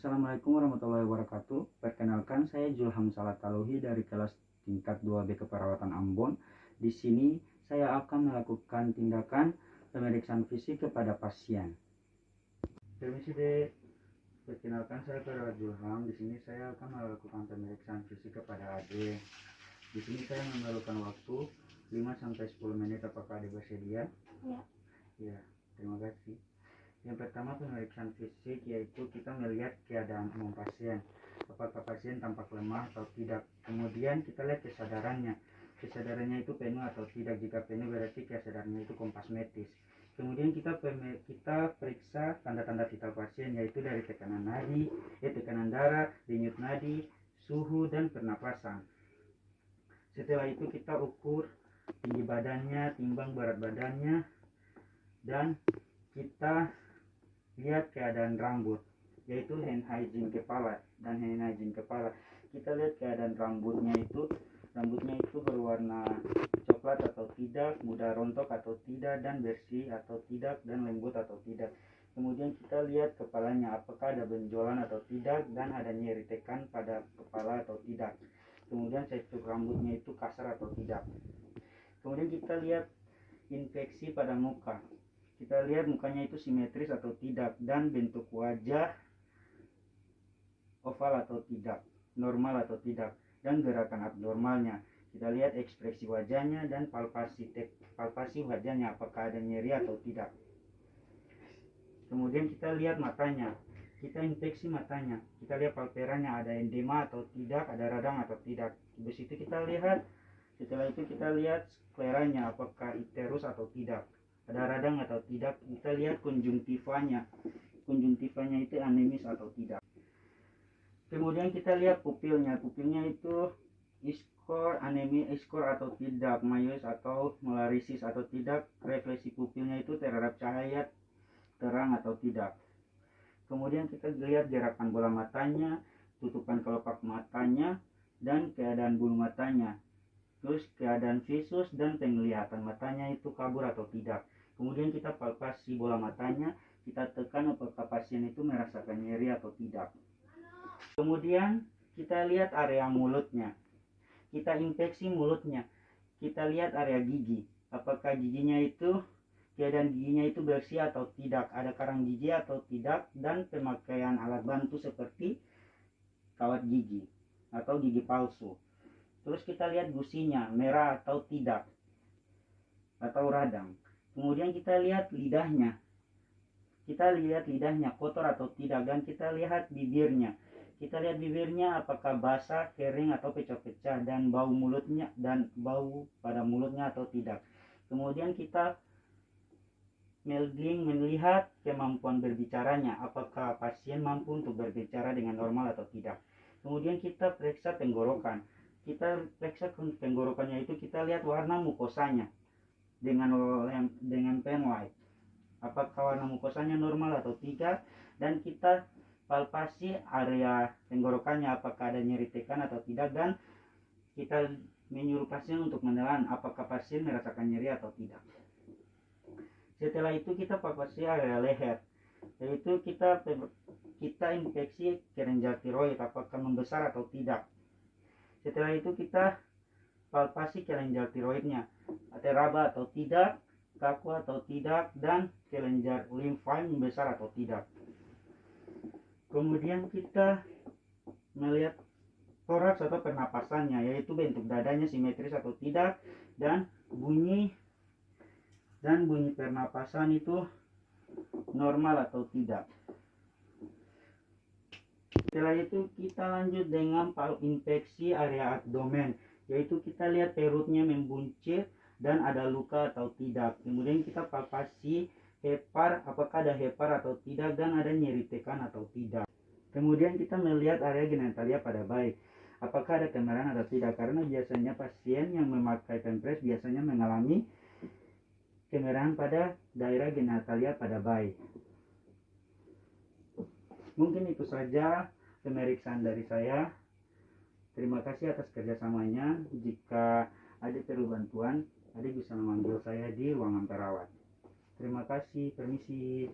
Assalamualaikum warahmatullahi wabarakatuh. Perkenalkan, saya Julham Salatalohi dari kelas tingkat 2B Keperawatan Ambon. Di sini saya akan melakukan tindakan pemeriksaan fisik kepada pasien. Permisi Dek. Perkenalkan, saya Kara Julham. Di sini saya akan melakukan pemeriksaan fisik kepada Ade. Di sini saya memerlukan waktu 5-10 menit. Apakah Ade bersedia? Ya. Ya, terima kasih. Yang pertama, pemeriksaan fisik, yaitu kita melihat keadaan umum pasien, apakah pasien tampak lemah atau tidak. Kemudian kita lihat kesadarannya itu penuh atau tidak. Jika penuh berarti kesadarannya itu kompasmetis. Kemudian kita periksa tanda-tanda vital pasien, yaitu dari tekanan nadi, tekanan darah, denyut nadi, suhu, dan pernapasan. Setelah itu kita ukur tinggi badannya, timbang berat badannya, dan kita lihat keadaan rambut, yaitu hand hygiene kepala dan hand hygiene kepala. Kita lihat keadaan rambutnya itu berwarna coklat atau tidak, mudah rontok atau tidak, dan bersih atau tidak, dan lembut atau tidak. Kemudian kita lihat kepalanya, apakah ada benjolan atau tidak, dan ada nyeri tekan pada kepala atau tidak. Kemudian struktur rambutnya itu kasar atau tidak. Kemudian kita lihat infeksi pada muka. Kita lihat mukanya itu simetris atau tidak, dan bentuk wajah oval atau tidak, normal atau tidak, dan gerakan abnormalnya. Kita lihat ekspresi wajahnya dan palpasi wajahnya, apakah ada nyeri atau tidak. Kemudian kita lihat matanya, kita infeksi matanya, kita lihat palperanya, ada edema atau tidak, ada radang atau tidak. Habis itu setelah itu kita lihat skleranya, apakah iterus atau tidak, ada radang atau tidak. Kita lihat konjungtivanya itu anemis atau tidak. Kemudian kita lihat pupilnya itu iskor, anemis, iskor atau tidak, mayus atau molarisis atau tidak, refleksi pupilnya itu terhadap cahaya terang atau tidak. Kemudian kita lihat gerakan bola matanya, tutupan kelopak matanya, dan keadaan bulu matanya. Terus keadaan visus dan penglihatan matanya itu kabur atau tidak. Kemudian kita palpasi bola matanya, kita tekan apakah pasien itu merasakan nyeri atau tidak. Kemudian kita lihat area mulutnya, kita infeksi mulutnya, kita lihat area gigi, apakah keadaan giginya itu bersih atau tidak, ada karang gigi atau tidak, dan pemakaian alat bantu seperti kawat gigi atau gigi palsu. Terus kita lihat gusinya, merah atau tidak, atau radang. Kemudian kita lihat lidahnya, kotor atau tidak, dan kita lihat bibirnya. Kita lihat bibirnya apakah basah, kering, atau pecah-pecah, dan bau pada mulutnya atau tidak. Kemudian kita melihat kemampuan berbicaranya, apakah pasien mampu untuk berbicara dengan normal atau tidak. Kemudian kita periksa tenggorokan. Kita periksa tenggorokannya itu, kita lihat warna mukosanya dengan pen light, apakah warna mukosanya normal atau tidak, dan kita palpasi area tenggorokannya, apakah ada nyeri tekan atau tidak, dan kita menyuruh pasien untuk menelan apakah pasien merasakan nyeri atau tidak. Setelah itu kita palpasi area leher, yaitu kita infeksi kelenjar tiroid, apakah membesar atau tidak. Setelah itu kita palpasi kelenjar tiroidnya, teraba atau tidak, kaku atau tidak, dan kelenjar limfa membesar atau tidak. Kemudian kita melihat toraks atau pernapasannya, yaitu bentuk dadanya simetris atau tidak, dan bunyi pernapasan itu normal atau tidak. Setelah itu kita lanjut dengan infeksi area abdomen, yaitu kita lihat perutnya membuncit dan ada luka atau tidak. Kemudian kita palpasi hepar, apakah ada hepar atau tidak, dan ada nyeri tekan atau tidak. Kemudian kita melihat area genitalia pada bayi, apakah ada kemerahan atau tidak, karena biasanya pasien yang memakai pempres biasanya mengalami kemerahan pada daerah genitalia pada bayi. Mungkin itu saja pemeriksaan dari saya. Terima kasih atas kerjasamanya. Jika ada perlu bantuan, Ade bisa memanggil saya di ruangan perawat. Terima kasih, permisi.